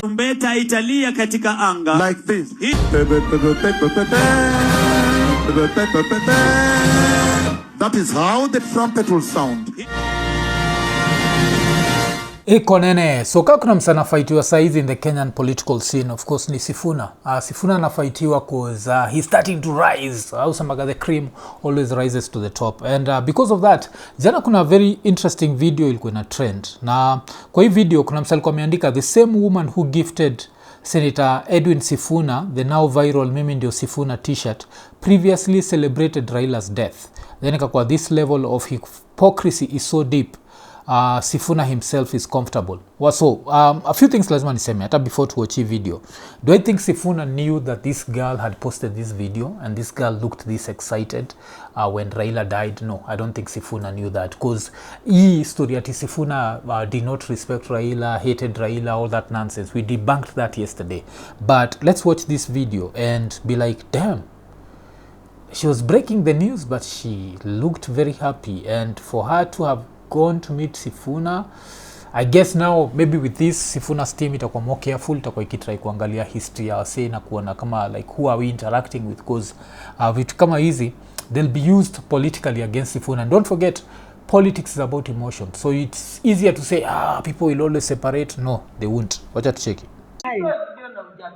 Tumbeta italia katika anga. Like this. That is how the trumpet will sound. IKONINI. So kuna msana fightiwa saizi in the Kenyan political scene, of course ni Sifuna. Sifuna anafightiwa cause he's starting to rise. Usamaga the cream always rises to the top. And because of that, jana kuna very interesting video ilikuwa na trend. Na kwa hii video kuna msali kwa ameandika the same woman who gifted Senator Edwin Sifuna the now viral Mimi Ndio Sifuna t-shirt previously celebrated Raila's death. Then ikakuwa this level of hypocrisy is so deep. Sifuna himself is comfortable. So, a few things lazima niseme hata before to watch the video. Do I think Sifuna knew that this girl had posted this video and this girl looked this excited when Raila died? No, I don't think Sifuna knew that, because hii story ati Sifuna did not respect Raila, hated Raila, all that nonsense. We debunked that yesterday. But let's watch this video and be like, damn, she was breaking the news but she looked very happy, and for her to have gone to meet Sifuna, I guess now maybe with this Sifuna's team itakuwa more careful, itakuwa ikitry kuangalia history ya wase na kuona kama like who are we interacting with, because vitu kama hizi they'll be used politically against Sifuna. And don't forget, politics is about emotion, so it's easier to say people will always separate. No, they won't. Wacha tucheki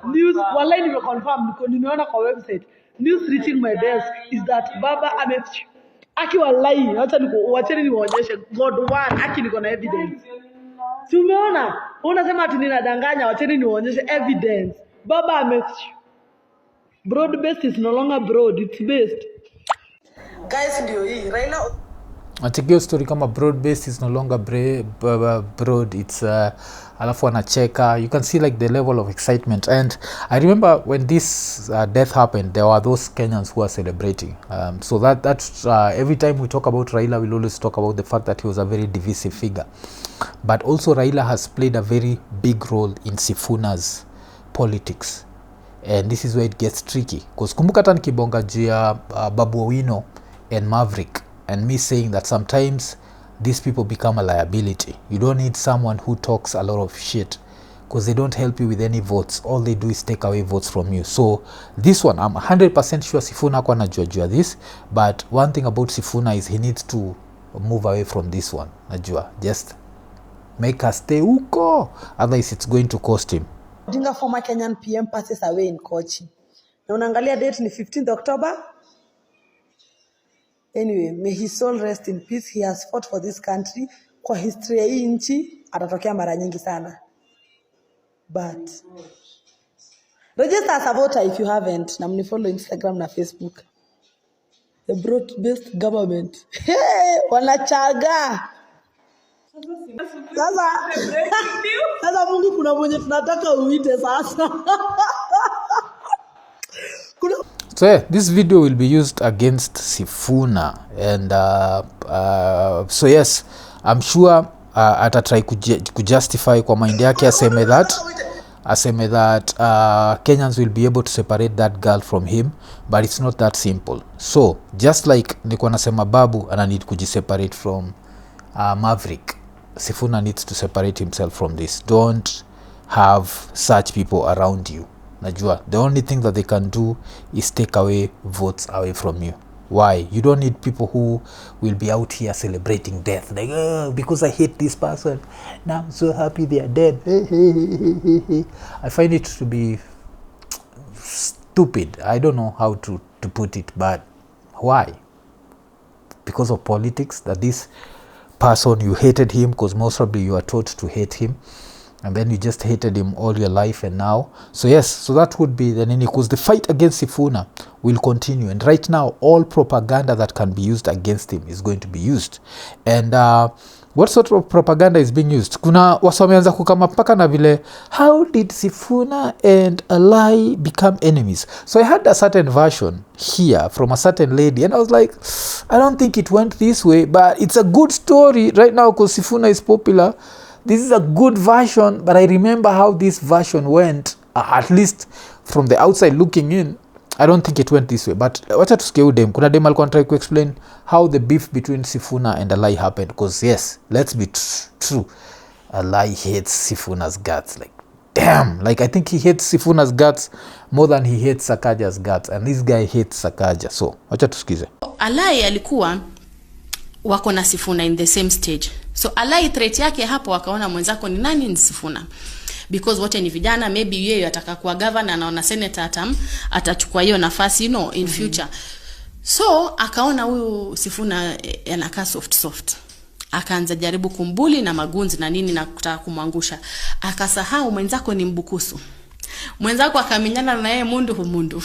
news. Wallahi nimeconfirm, nimeona kwa website, news reaching my desk is that Baba Aki wallahi, wacheni niwaonyeshe God one, Aki niko na evidence. Si umeona? Unasema ati ninadanganya, wacheni niwaonyeshe evidence. Baba broad based is no longer broad, it's based. Guys, ndio hii Raila atikio story kama broad based is no longer broad, it's alafu anacheka. You can see like the level of excitement. And I remember when this death happened, there were those Kenyans who were celebrating. So that every time we talk about Raila, we'll always talk about the fact that he was a very divisive figure. But also Raila has played a very big role in Sifuna's politics. And this is where it gets tricky, because kumbuka hata nikibonga juu ya Babu Owino and Maverick, and me saying that sometimes these people become a liability. You don't need someone who talks a lot of shit, because they don't help you with any votes. All they do is take away votes from you. So this one, I'm 100% sure Sifuna kwa najua this, but one thing about Sifuna is he needs to move away from this one. Najua, just make us stay uko, otherwise it's going to cost him. Odinga, former Kenyan PM, passes away in Kochi. Na unaangalia date ni 15th October. Anyway, may his soul rest in peace. He has fought for this country. Kwa history ya hii nchi atatokea mara nyingi sana. But register as a voter if you haven't. Na mnifollow Instagram na Facebook. The broad-based government. Hey, wanachaga. Sasa Mungu kuna mwenye tunataka uite sasa. So yeah, this video will be used against Sifuna, and so yes, I'm sure atatry kujustify kwa mind yake, aseme that Kenyans will be able to separate that girl from him, but it's not that simple. So just like niko nasema Babu ana need kujiseparate from Maverick, Sifuna needs to separate himself from this. Don't have such people around you. Najua, the only thing that they can do is take away votes away from you. Why? You don't need people who will be out here celebrating death. Like, because I hate this person, now I'm so happy they are dead. I find it to be stupid. I don't know how to put it, but why? Because of politics, that this person, you hated him because most probably you are taught to hate him, and then you just hated him all your life, and now, so yes, so that would be the Nini, because the fight against Sifuna will continue, and right now all propaganda that can be used against him is going to be used. And what sort of propaganda is being used? Kuna wasomeanza kukama paka na vile, how did Sifuna and Alai become enemies? So I had a certain version here from a certain lady, and I was like, I don't think it went this way, but it's a good story right now because Sifuna is popular. This is a good version, but I remember how this version went, at least from the outside looking in. I don't think it went this way, but wacha tusikie dem. Kuna dem alikuwa try to explain how the beef between Sifuna and Alai happened, because yes, let's be true, Alai hates Sifuna's guts, like damn, like I think he hates Sifuna's guts more than he hates Sakaja's guts, and this guy hates Sakaja. So wacha tusikize. Alai alikuwa wako na Sifuna in the same stage. So Alai threat yake hapo wakaona mwenzako ni nani? Ni Sifuna. Because wote ni vijana, maybe yeye ataka kuwa governor, anaona senator atachukua hiyo nafasi, in future. So akaona huyu Sifuna anakaa soft. Akaanza jaribu kumbuli na magunzi na nini na kutaka kumwangusha. Akasahau mwenzako ni mbukusu. Mwenzako akaminyana na yeye mundu. Mundu.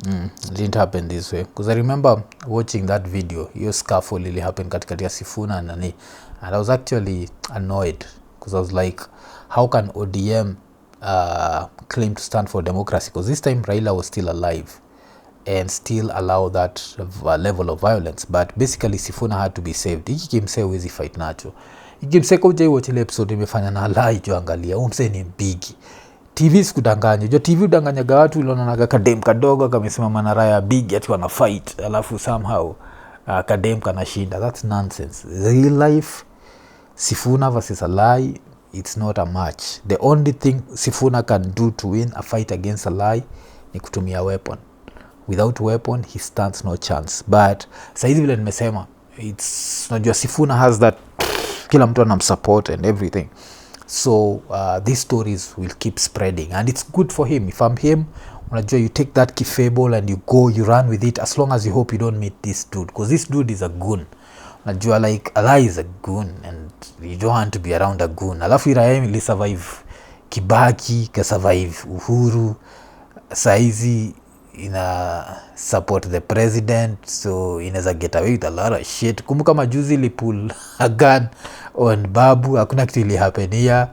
It didn't happen this way, because I remember watching that video. Your scuffle really happened katikati ya Sifuna and Nini, and I was actually annoyed because I was like, how can ODM claim to stand for democracy? Because this time Raila was still alive and still allow that level of violence, but basically Sifuna had to be saved. Hiki kimsee huwezi fight nacho. Hiki kimsee kwa ujai watch ile episode imefanya na Alai jo, angalia umse ni mbigi. TV sikudanganya. Jo TV udanganyaga watu ilionaga kadem kadogo kamesimama na raya big ati wana fight, alafu somehow kadem kanashinda. That's nonsense. Real life Sifuna versus Alai, it's not a match. The only thing Sifuna can do to win a fight against Alai ni kutumia weapon. Without weapon he stands no chance. But saizi vile nimesema, it's najua Sifuna has that kila mtu anamsupport and everything. So these stories will keep spreading, and it's good for him. If I'm him, unajua, you take that kifable and you run with it, as long as you hope you don't meet this dude, because this dude is a goon. Unajua, like Alai is a goon and you don't want to be around a goon. Alafu Iraem ili survive Kibaki, ka survive Uhuru, saizi ina support the president, so inaweza get away with a lot of shit. Kumbuka majuzi li pull a gun on Babu, hakuna kitu ili happen here.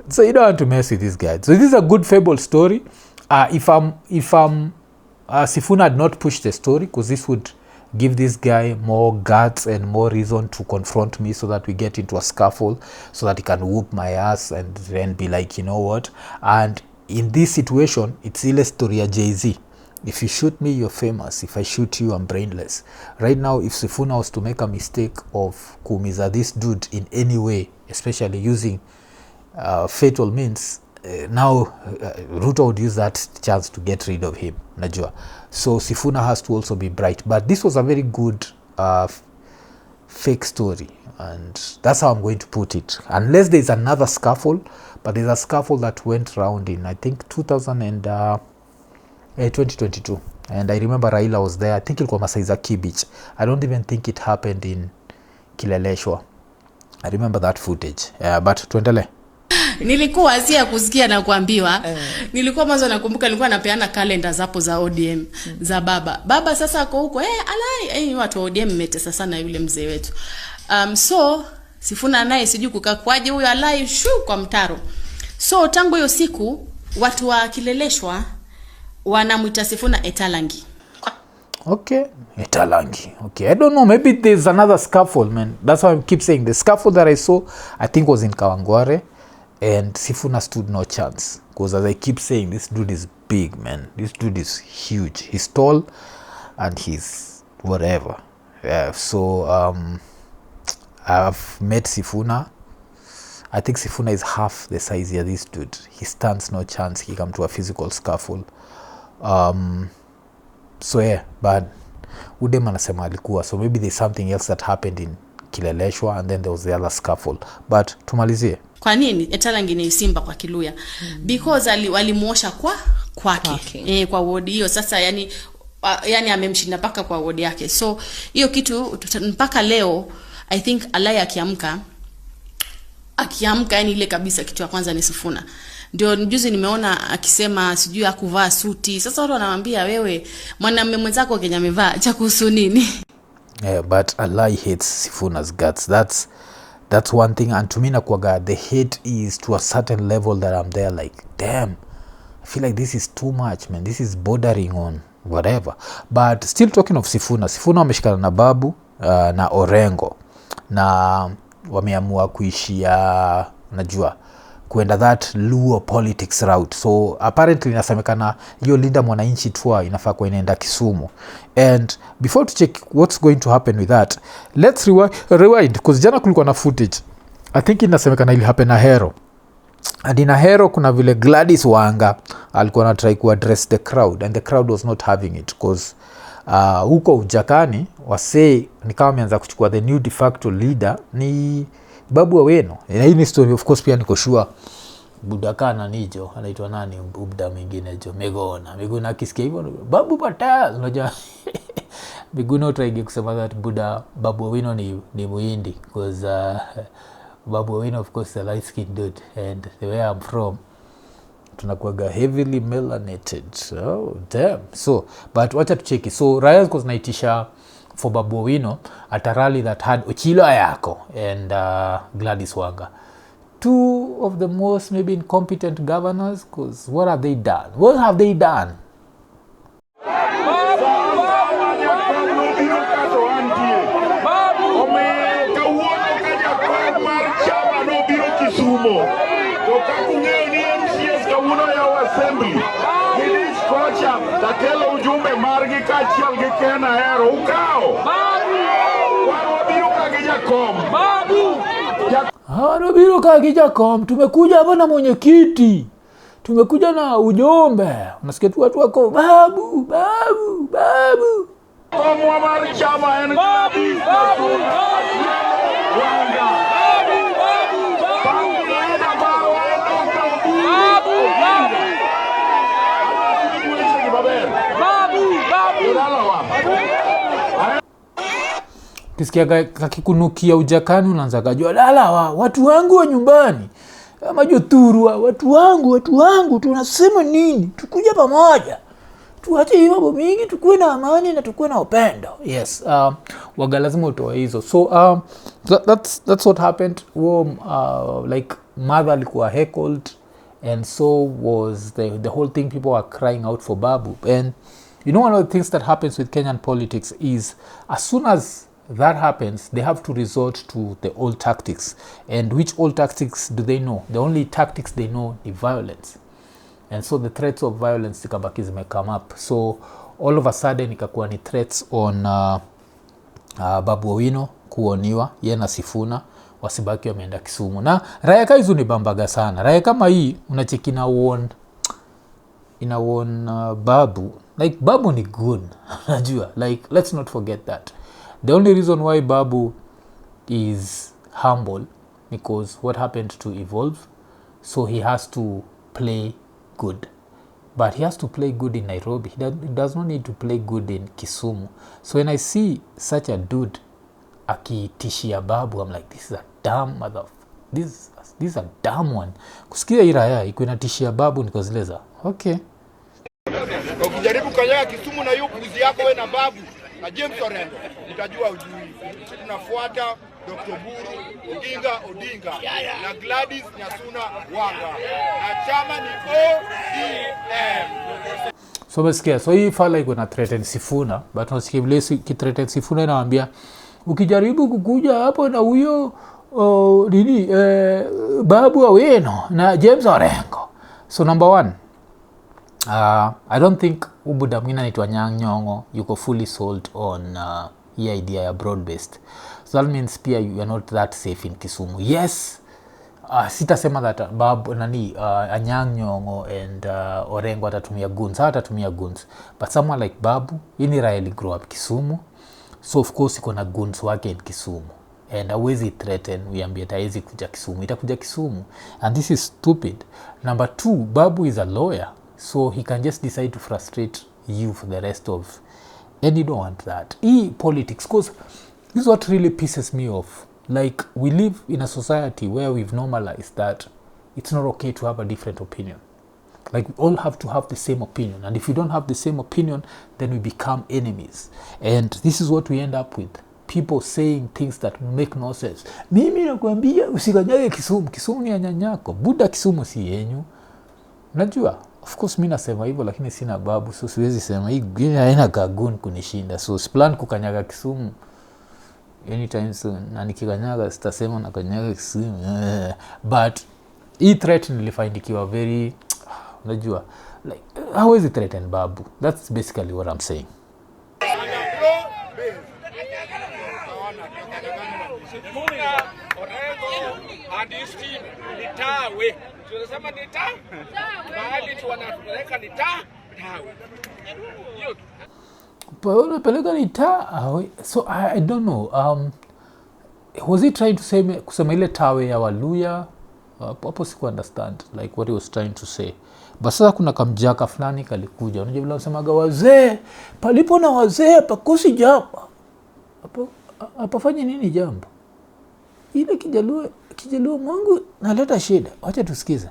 So you don't want to mess with this guy. So this is a good fable story. If Sifuna had not pushed the story, because this would give this guy more guts and more reason to confront me, so that we get into a scuffle, so that he can whoop my ass and then be like, you know what. And in this situation, it's ile story ya Jay-Z. If you shoot me, you're famous. If I shoot you, I'm brainless. Right now, if Sifuna was to make a mistake of kuumiza this dude in any way, especially using fatal means, now Ruto would use that chance to get rid of him. Najua. So Sifuna has to also be bright. But this was a very good fake story. And that's how I'm going to put it. Unless there's another scuffle, but there's a scuffle that went around in, I think, 2022, and I remember Raila was there. I think ilikuwa Masaiza Kibich. I don't even think it happened in Kileleshwa. I remember that footage. But tuendele. Nilikuwa si ya kusikia na kuambiwa. Nilikuwa mwanzo nakumbuka nilikuwa napeana calendar zapo za ODM za baba sasa ako huko Alai watu wa ODM mmetesa sana yule mzee wetu. So Sifuna naye sijui kukakwaje huyo Alai kwa mtaro. So tangu hiyo siku watu wa Kileleshwa wanamuita Sifuna etalangi. Okay, etalangi. Okay, I don't know, maybe there's another scuffle, man. That's why I keep saying the scuffle that I saw, I think, was in Kawangware, and Sifuna stood no chance, because as I keep saying, this dude is big, man. This dude is huge. He's tall and he's whatever. So I've met Sifuna. I think Sifuna is half the size of this dude. He stands no chance he come to a physical scuffle. So yeah, but Udem anasema alikuwa, so maybe there's something else that happened in Kileleshwa, and then there was the other scuffle. But tumalizie. Kwa nini etalangi ni Simba kwa Kiluya? Because walimuosha kwake. Kwa ward hiyo sasa, yani amemshinda paka kwa ward yake. So hiyo kitu mpaka leo I think Alai akiamka yani ile kabisa kitu ya kwanza ni Sifuna. Ndio mjuzi nimeona akisema sijui akuvaa suti. Sasa watu wanamwambia wewe mwanamume mwenzako Kenya amevaa cha kuhusu nini? Yeah, but Alai hates Sifuna's guts. That's one thing, and to me nakwaga the hate is to a certain level that I'm there like, damn, I feel like this is too much, man. This is bordering on whatever. But still talking of Sifuna wameshikana na Babu na Orengo, na wameamua kuishia najua kuenda that Luo politics route. So apparently inasemekana hiyo Linda Mwananchi tour inafaa kwa inaenda Kisumu. And before to check what's going to happen with that, let's rewind, because jana kulikuwa na footage. I think inasemekana ili happen Ahero. and in Ahero kuna vile Gladys Wanga alikuwa na try to address the crowd, and the crowd was not having it because huko ujakani wasee ni kama wameanza kuchukua the new de facto leader ni Babu Owino. Na hii ni story of course pia niko sure budakana nijo anaitwa nani ubda mwingine jo Miguna akisikia hivyo Babu Patel unajua Miguna utraige kusema that Babu Owino ni muhindi because Babu Owino of course a light skinned dude, and the way I'm from tunakuaga heavily melanated. Oh damn. So but wacha tucheki. So Raila was naitisha for Babu Owino at a rally that had Ochilo Ayako and Gladys Wanga, two of the most maybe incompetent governors, because what have they done? Takelo ujumbe margi kachiel gi Ken Ahero ukao Biro kagi jakom tumekuja hapa na mwenyekiti, tumekuja na ujumbe, unasikia tu watu wako babu Komwa mar chama en Gladys kisikia kakikunukia ujakani unaanza kujua lala watu wangu wa nyumbani majoturu watu wangu tunasema nini, tukuja pamoja tuache hiyo mambo mingi, tukue na amani na tukue na upendo. Yes, waga lazima utoe hizo. So that's what happened. Like mother alikuwa heckled, and so was the whole thing. People were crying out for Babu. And you know, one of the things that happens with Kenyan politics is as soon as that happens, they have to resort to the old tactics. And which old tactics do they know? The only tactics they know is violence. And so the threats of violence zikabaki zime come up. So all of a sudden ikakuwa ni threats on Babu Owino kuoniwa, ye na Sifuna wasibaki wameenda Kisumu. Na raya kaizu ni bambaga sana. Raya kama hii unacheki ina Babu. Like Babu ni good. Najua. Like let's not forget that. The only reason why Babu is humble because what happened to evolve. So he has to play good. But he has to play good in Nairobi. He does not need to play good in Kisumu. So when I see such a dude akitishia Babu, I'm like, this is a dumb mother. This is a dumb one. Kusikia iraya iko inatishia Babu niko zileza. Okay. Ukijaribu kanyaga Kisumu na hiyo kuzi yako wewe na Babu na James Orengo, utajua ujui. Tunafuata Dr. Buru Odinga na Gladys Wanga na chama ni ODM. So basikia, so hii fala iko na threaten Sifuna, but unasikia vile threaten Sifuna inawaambia ukijaribu kukuja hapo na huyo Nini Babu Owino na James Orengo. So number one, I don't think ubuda mwingine anaitwa Nyong'o yuko fully sold on hii idea ya broad based. So that means pia you are not that safe in Kisumu. Yes, sitasema that Babu Nyong'o and Orengo atatumia guns, but someone like Babu, yini Raila grow up Kisumu, so of course iko na guns wake in Kisumu, and hawezi threaten uambie taizi kuja Kisumu, itakuja Kisumu, and this is stupid. Number two, Babu is a lawyer, so he can just decide to frustrate you for the rest of, and you don't want that. Politics, because this is what really pisses me off. Like, we live in a society where we've normalized that it's not okay to have a different opinion. Like, we all have to have the same opinion, and if you don't have the same opinion, then we become enemies. And this is what we end up with. People saying things that make no sense. Mimi nakwambia usikanyage Kisumu. Kisumu ni ya nyanyako. Buda Kisumu si yenyu. Najua, of course mimi nasema hivyo, lakini sina Babu, so siwezi sema hii haina kagun kunishinda. So plan kukanyaga Kisumu anytime soon. Na nikikanyaga sitasema na kanyaga Kisumu. But hii threat nilifindikiwa very, unajua, like hawezi threaten Babu. That's basically what I'm saying. Tunasema ni tawe. Mahali tunapeleka ni tawe. Hiyo Unapeleka ni tawe. So I don't know. Was he trying to say kusema ile tawe ya Waluya? Hapo siku understand like what he was trying to say. But sasa kuna kamjaka fulani kalikuja. Unajua vile unasemaga wazee, palipo na wazee pakosi jambo. Apafanye nini jambo? Ile kijaluo mwangu naleta shida. Wacha tusikize.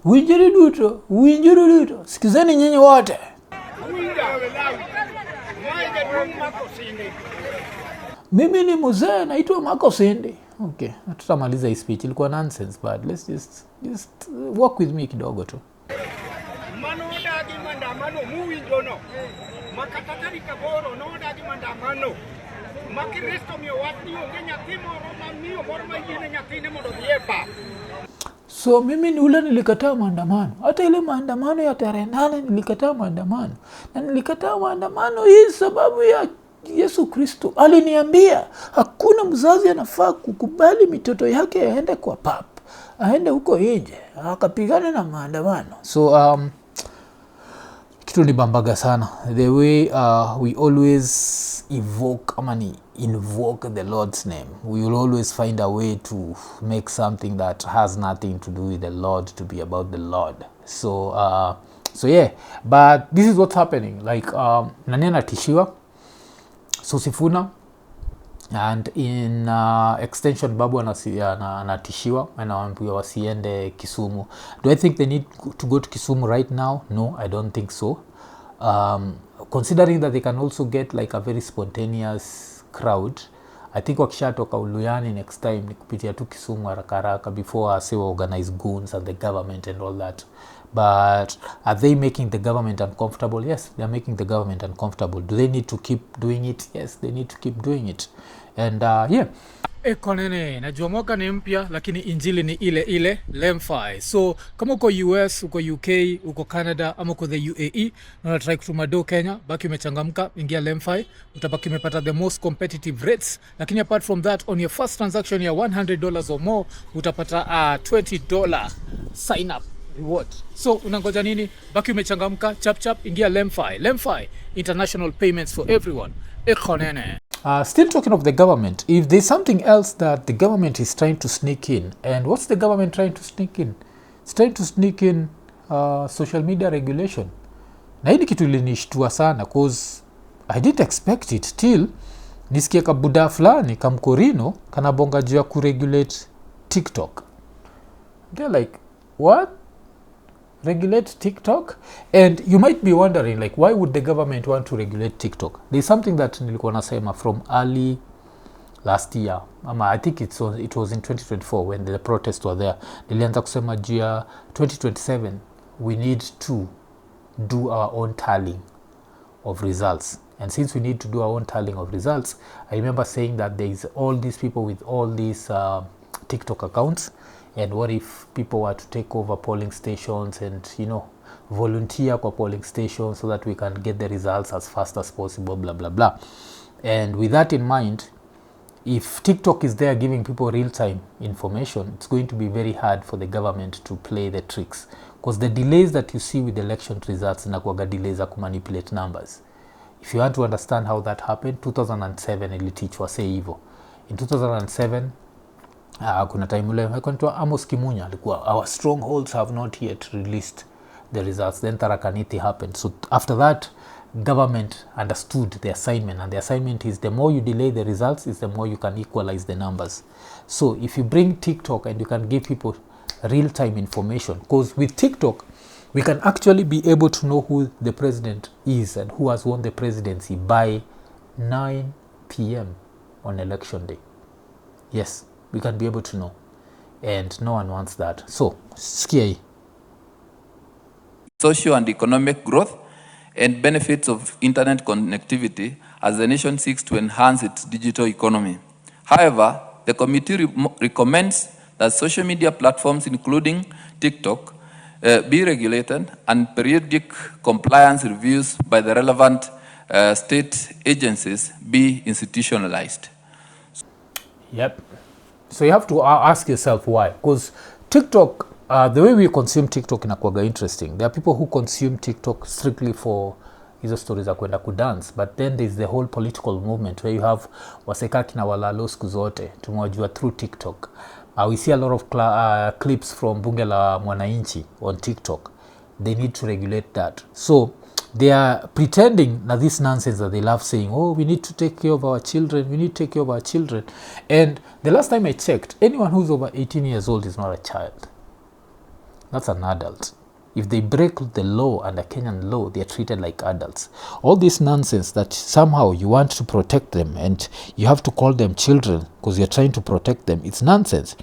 Winjuru duto. Sikizeni nyinyi wote. Mimi ni mzee naitwa Makosindi. Okay, tutamaliza hii speech. Ilikuwa nonsense but let's just walk with me kidogo tu. Mano dagi mandamano muwinjono. Makatatari kaboro no dagi mandamano. Makiristo mio watni onge nyathi moro ma yene nyathine mondo dhiepa. So mimi ni ule nilikataa maandamano. Hata ile maandamano ya tarehe 8 nilikataa maandamano. Na nilikataa maandamano hii sababu ya Yesu Kristo aliniambia hakuna mzazi anafaa kukubali mitoto yake aende kwa pap. Aende huko nje akapigana na maandamano. So kitu ni bambaga sana. The way we always invoke the Lord's name. We will always find a way to make something that has nothing to do with the Lord to be about the Lord. So yeah, but this is what's happening. Like nani anatishiwa? So Sifuna and in extension Babu anatishiwa anaambiwa wasiende Kisumu. Do I think they need to go to Kisumu right now? No, I don't think so. Considering that they can also get like a very spontaneous crowd, I think wakishatoka Uluyani next time ni kupitia tu Kisumu haraka before say organize goons and the government and all that. But are they making the government uncomfortable? Yes, they are making the government uncomfortable. Do they need to keep doing it? Yes, they need to keep doing it. And yeah. Ekonene, najua mwaka ni mpya lakini injili ni ile LemFi. So kama uko US, uko UK, uko Canada ama uko the UAE na unataka kutuma do Kenya, baki umechangamka, ingia LemFi, utabaki umepata the most competitive rates. Lakini apart from that, on your first transaction ya $100 or more, utapata $20 sign up reward. So unangoja nini? Baki umechangamka, chap ingia LemFi. LemFi, international payments for everyone. Ekonene. Still talking of the government, if there's something else that the government is trying to sneak in, and what's the government trying to sneak in? It's trying to sneak in social media regulation. Na hii kitu ilinishtua sana cause I didn't expect it till nisikia kabuda fulani kamkorino kanabonga juu ya kuregulate TikTok. They're like, what? Regulate TikTok? And you might be wondering, like, why would the government want to regulate TikTok? There's something that nilikuwa nasema from early last year. I think it was in 2024 when the protests were there. Nilianza kusema jia 2027 we need to do our own tallying of results. And since we need to do our own tallying of results, I remember saying that there is all these people with all these TikTok accounts. And what if people were to take over polling stations and, volunteer kwa polling stations so that we can get the results as fast as possible, blah, blah, blah. And with that in mind, if TikTok is there giving people real-time information, it's going to be very hard for the government to play the tricks. Because the delays that you see with the election results inakuwaga delays za kumanipulate numbers. If you want to understand how that happened, 2007 ilitichwa say hivyo. In 2007, kuna time ule kwa Amos Kimunya alikuwa our strongholds have not yet released the results. Then Tarakaniti happened. So after that, government understood the assignment, and the assignment is the more you delay the results is the more you can equalize the numbers. So if you bring TikTok and you can give people real-time information, because with TikTok we can actually be able to know who the president is and who has won the presidency by 9 p.m. on election day. Yes, we can be able to know, and no one wants that. So scary. Social and economic growth and benefits of internet connectivity as the nation seeks to enhance its digital economy. However, the committee recommends that social media platforms, including TikTok, be regulated and periodic compliance reviews by the relevant state agencies be institutionalized. Yep. So you have to ask yourself why. Because TikTok, the way we consume TikTok inakuwaga interesting. There are people who consume TikTok strictly for hizo stories za kwenda kudance, but then there's the whole political movement where you have wasekaki na walalo siku zote tumewajua through TikTok. We see a lot of clips from bunge la mwananchi on TikTok. They need to regulate that. So they are pretending that this nonsense that they love saying, oh, we need to take care of our children, we need to take care of our children. And the last time I checked, anyone who's over 18 years old is not a child. That's an adult. If they break the law under Kenyan law, they are treated like adults. All this nonsense that somehow you want to protect them and you have to call them children because you're trying to protect them, it's nonsense.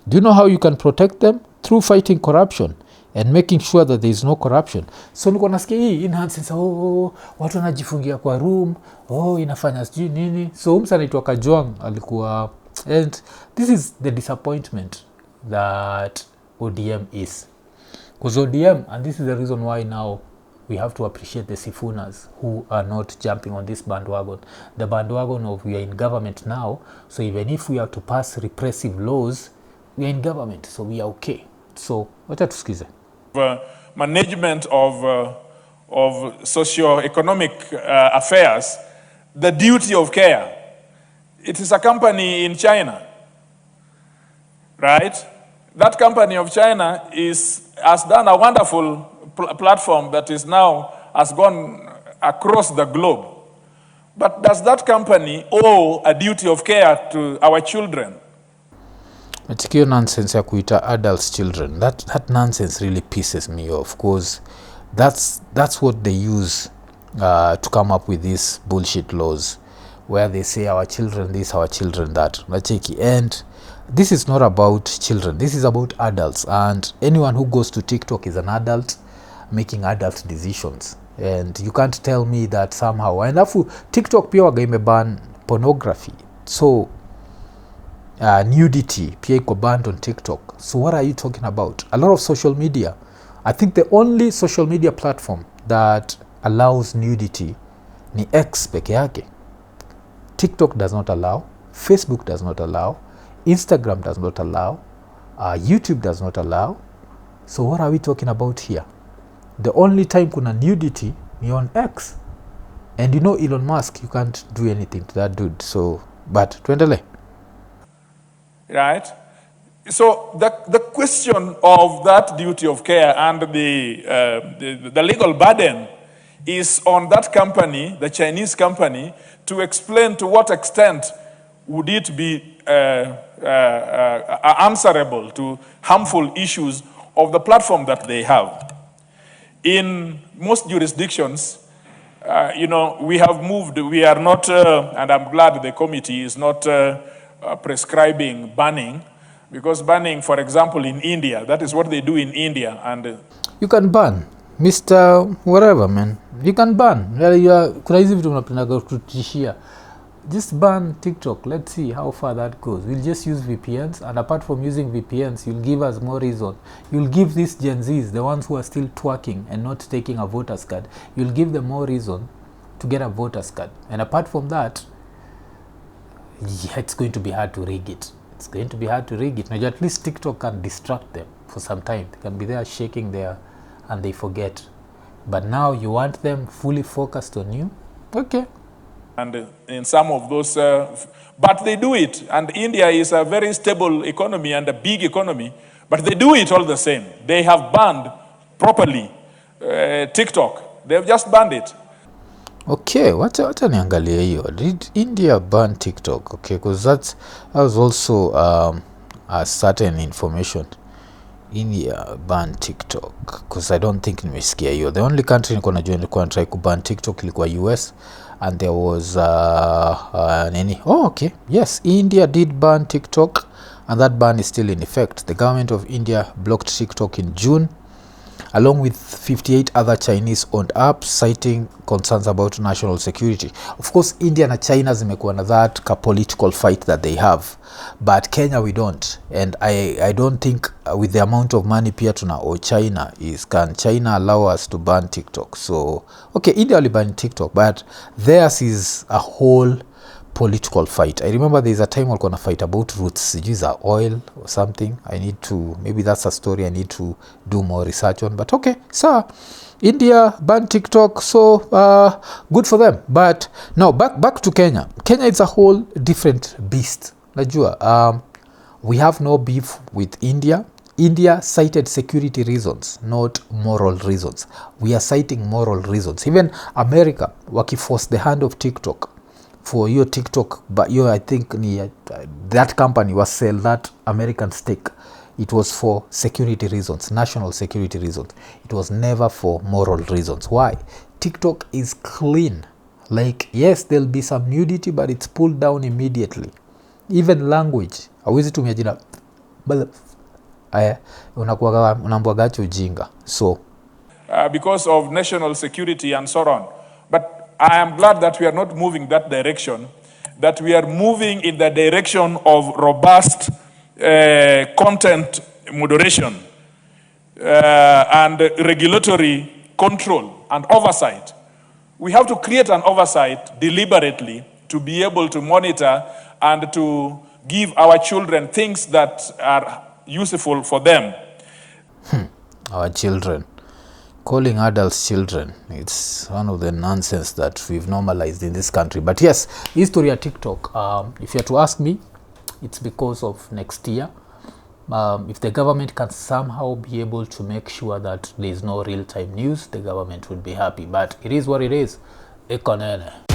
Do you know how you can protect them? Through fighting corruption and making sure that there is no corruption. So niko nasikia hii nonsense, watu wanajifungia kwa room, inafanya sijui nini. So msa anaitwa Kajwang alikuwa, and this is the disappointment that ODM is. Because ODM, and this is the reason why now we have to appreciate the Sifunas who are not jumping on this bandwagon. The bandwagon of we are in government now, so even if we have to pass repressive laws, we are in government, so we are okay. So, wacha tusikize. Management of socio-economic affairs, the duty of care. It is a company in China, right? That company of China has done a wonderful platform that is now has gone across the globe. But does that company owe a duty of care to our children? Matikio nonsense ya kuita adults children. That nonsense really pisses me off because that's what they use to come up with these bullshit laws where they say our children this, our children that. And this is not about children, this is about adults, and anyone who goes to TikTok is an adult making adult decisions, and you can't tell me that somehow. And afu TikTok pia waga imeban pornography, so nudity pia iko banned on TikTok. So what are you talking about? A lot of social media, I think the only social media platform that allows nudity ni X peke yake. TikTok does not allow, Facebook does not allow, Instagram does not allow, YouTube does not allow. So what are we talking about here? The only time kuna nudity ni on X. And you know Elon Musk, you can't do anything to that dude. So, but tuendele. Right? So the question of that duty of care and the legal burden is on that company, the Chinese company, to explain to what extent would it be answerable to harmful issues of the platform that they have. In most jurisdictions, we have moved, we are not, and I'm glad the committee is not prescribing banning, because banning, for example, in India, that is what they do in India. And you can ban, Mr. Whatever, man. You can ban. Kuna hizi vitu mnapendaga kutishia. Just ban TikTok. Let's see how far that goes. We'll just use VPNs, and apart from using VPNs, you'll give us more reason. You'll give these Gen Zs, the ones who are still twerking and not taking a voter's card, you'll give them more reason to get a voter's card. And apart from that, yeah, it's going to be hard to rig it. It's going to be hard to rig it. Now, at least TikTok can distract them for some time. They can be there shaking there and they forget. But now you want them fully focused on you? Okay. And in some of those, but they do it. And India is a very stable economy and a big economy, but they do it all the same. They have banned properly TikTok. They've just banned it. Okay, wacha niangalia hiyo. Did India ban TikTok? Okay, because that was also a certain information. India ban TikTok, because I don't think nimesikia hiyo. The only country niko najua nilikuwa try kuban TikTok ilikuwa US, and there was Nini. Oh, okay. Yes, India did ban TikTok, and that ban is still in effect. The government of India blocked TikTok in June along with 58 other Chinese-owned apps, citing concerns about national security. Of course, India and China zimekuwa na that political fight that they have, but Kenya we don't. And I don't think with the amount of money pia tuna owe China is, can China allow us to ban TikTok? So, okay, India will ban TikTok, but theirs is a whole political fight. I remember there's a time we're gonna fight about roots, use oil or something. I need to, maybe that's a story I need to do more research on, but okay, so India banned TikTok, so good for them. But now back to Kenya. Kenya is a whole different beast. Najua, we have no beef with India. India cited security reasons, not moral reasons. We are citing moral reasons. Even America, wakiforce the hand of TikTok for your TikTok, but you, I think that company was sell that American stake. It was for security reasons, national security reasons. It was never for moral reasons. Why? TikTok is clean. Like, yes, there'll be some nudity, but it's pulled down immediately. Even language, hawezi tumia jina unambwagacho ujinga. So because of national security and so on. But I am glad that we are not moving that direction, that we are moving in the direction of robust content moderation and regulatory control and oversight. We have to create an oversight deliberately to be able to monitor and to give our children things that are useful for them. Our children. Calling adults children, it's one of the nonsense that we've normalized in this country. But yes, history of TikTok, if you have to ask me, it's because of next year. If the government can somehow be able to make sure that there is no real-time news, the government would be happy. But it is what it is. IKONINI.